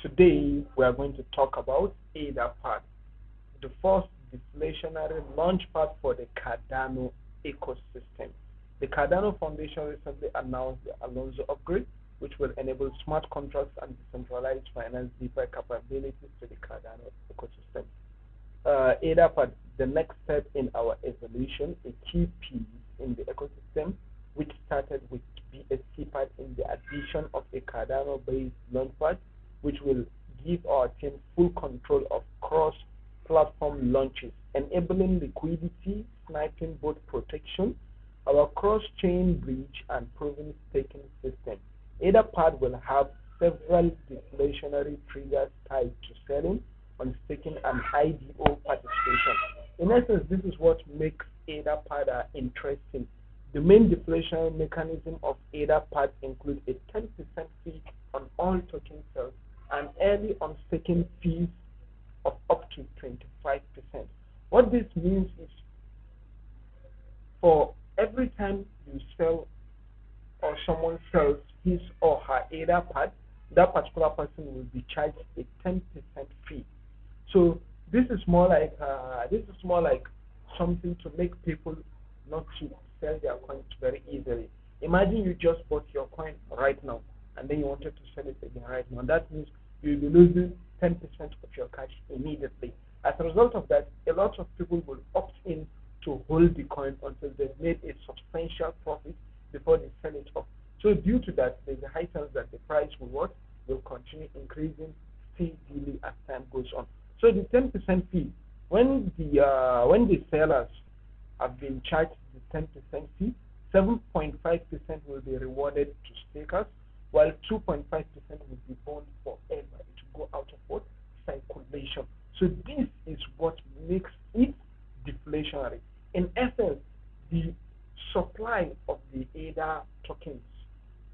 Today we are going to talk about ADApad, the first deflationary launchpad for the Cardano ecosystem. The Cardano Foundation recently announced the Alonso upgrade, which will enable smart contracts and decentralized finance DeFi capabilities to the Cardano ecosystem. ADApad, the next step in our evolution, a key piece in the ecosystem, which started with BSCpad in the addition of a Cardano-based launchpad, which will give our team full control of cross-platform launches, enabling liquidity, sniping bot protection, our cross-chain bridge, and proven staking system. ADApad will have several deflationary triggers tied to selling, on staking, and IDO participation. In essence, this is what makes ADApad interesting. The main deflation mechanism of ADApad includes a 10% fee on all token sales and early on staking fees of up to 25%. What this means is, for every time you sell or someone sells his or her ADApad, that particular person will be charged a 10% fee. So this is more like something to make people not to sell their coins very easily. Imagine you just bought your coin right now and then you wanted to sell it again right now. That means you'll be losing 10% of your cash immediately. As a result of that, a lot of people will opt in to hold the coin until they've made a substantial profit before they sell it off. So due to that, there's a high chance that the price will continue increasing steadily as time goes on. So the 10% fee, when the sellers have been charged the 10% fee, 7.5% will be rewarded to stakers, while 2.5% will be borne forever. It will go out of what? Circulation. So this is what makes it deflationary. In essence, the supply of the ADA tokens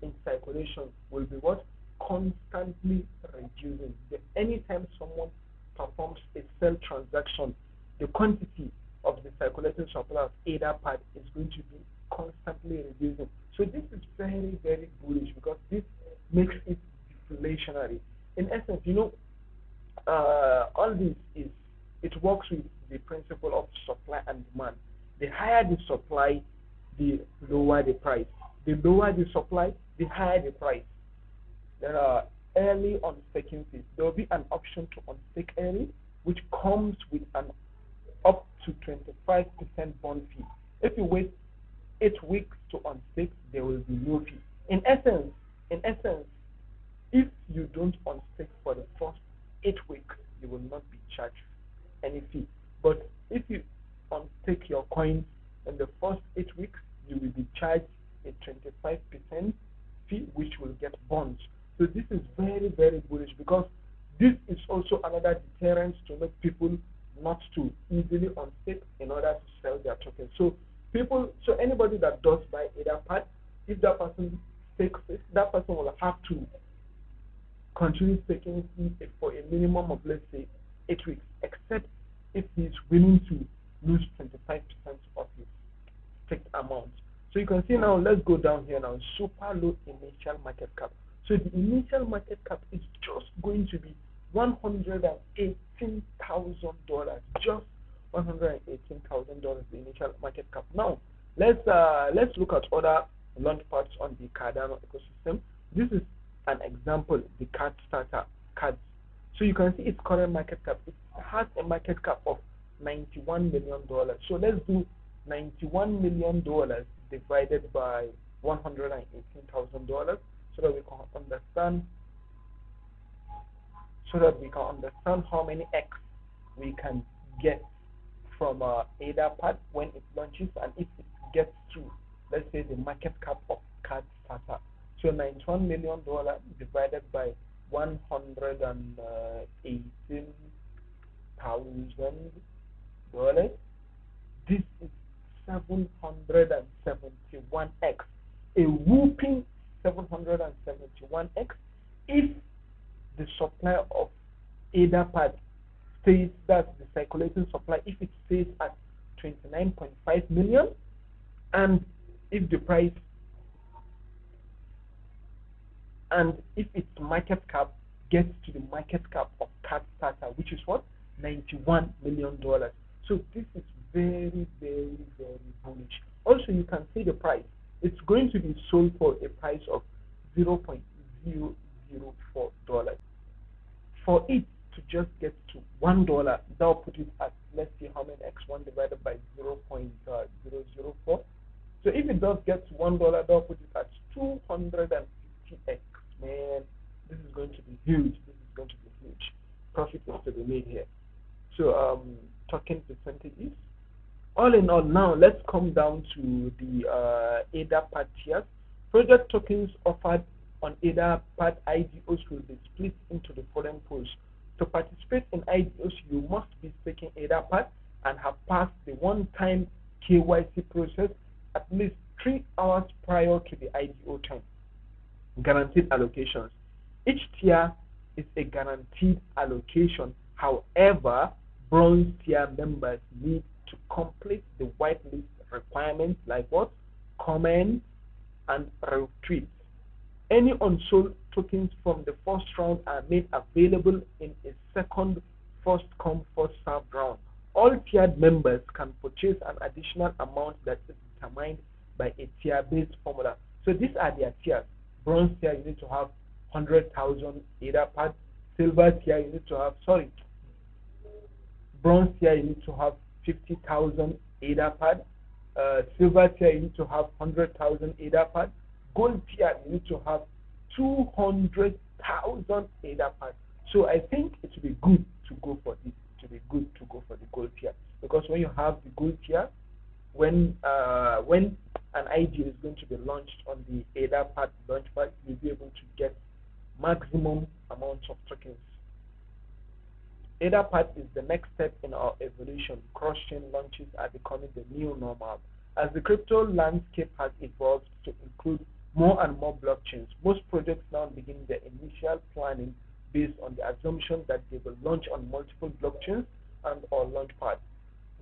in circulation will be what? Constantly reducing. Anytime someone performs a sell transaction, the quantity of the circulating supply of ADApad is going to be constantly reducing. So this is very, very bullish because this makes it deflationary. In essence, all this it works with the principle of supply and demand. The higher the supply, the lower the price. The lower the supply, the higher the price. There are early on staking fees. There will be an option to unstake early, which comes with an up to 25% bond fee. If you wait 8 weeks to unstake, there will be no fee. In essence, if you don't unstake for the first 8 weeks, you will not be charged any fee. But if you unstake your coins in the first 8 weeks, you will be charged a 25% fee, which will get bonds. So this is very, very bullish because this is also another deterrent to make people not to easily unstake in order to sell their tokens. So anybody that does buy ADApad, if that person stakes it, that person will have to continue staking for a minimum of, let's say, 8 weeks, except if he's willing to lose 25% of his staked amount. So you can see now, let's go down here now, super low initial market cap. So the initial market cap is just going to be $118,000, just $118,000, the initial market cap. Now, let's look at other launchpads on the Cardano ecosystem. This is an example, the card starter cards. So you can see its current market cap. It has a market cap of $91 million. So let's do $91 million divided by $118,000 so that we can understand how many X we can get from ADApad when it launches, and if it gets to, let's say, the market cap of card starter. So $91 million divided by $118,000. This is 771x, a whooping 771x. If the supply of ADApad stays, that's the circulating supply, if it stays at 29.5 million, and if the price and if its market cap gets to the market cap of Kickstarter, which is what? $91 million. So this is very, very, very bullish. Also, you can see the price. It's going to be sold for a price of $0.004. For it to just get to $1, that'll put it at, let's see how many x1 divided by 0.004. So if it does get to $1, that'll put it at 250x. Man, this is going to be huge. This is going to be huge. Profit is to be made here. So token percentages. All in all, now let's come down to the ADApad tiers. Project tokens offered on ADApad IDOs will be split into the following pools. To participate in IDOs, you must be staking ADApad and have passed the one-time KYC process at least 3 hours prior to the IDO time. Guaranteed allocations. Each tier is a guaranteed allocation. However, bronze tier members need to complete the whitelist requirements like what? Comment and retweet. Any unsold tokens from the first round are made available in a second first come first served round. All tiered members can purchase an additional amount that is determined by a tier-based formula. So these are their tiers. Bronze tier, you need to have 100,000 ADApad. Silver tier, you need to have, bronze tier, you need to have 50,000 ADApad. Silver tier, you need to have 100,000 ADApad. Gold tier, you need to have 200,000 ADApad. So I think it would be good to go for this. It would be good to go for the gold tier, because when you have the gold tier, when an idea is going to be launched on the ADApad launchpad, you'll be able to get maximum amounts of tokens. ADApad is the next step in our evolution. Cross-chain launches are becoming the new normal. As the crypto landscape has evolved to include more and more blockchains, most projects now begin their initial planning based on the assumption that they will launch on multiple blockchains and or launchpad.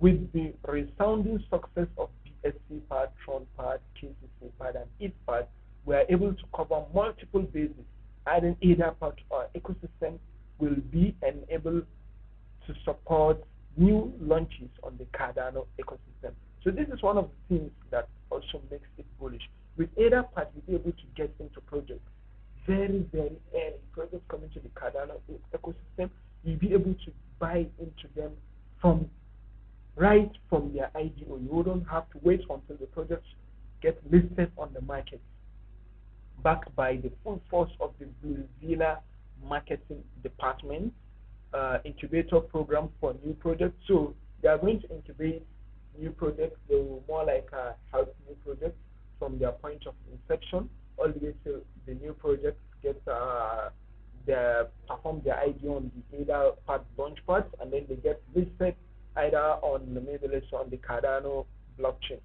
With the resounding success of BSCpad, TronPad, KCCpad, and ETHpad, we are able to cover multiple bases. Adding ADApad to our ecosystem will be enabled to support new launches on the Cardano ecosystem. So this is one of the things that also makes it bullish. With ADApad, you'll be able to get into projects very, very early. Projects coming to the Cardano ecosystem, you'll be able to buy into them right from their IDO. You don't have to wait until the projects get listed on the market, backed by the full force of the Bluezilla marketing department incubator program for new projects. So they are going to incubate new projects. They will more like help new projects from their point of inception all the way to the new projects get perform their IDO on the ADApad launchpad, and then they get listed either on maybe let's say on the Cardano blockchain.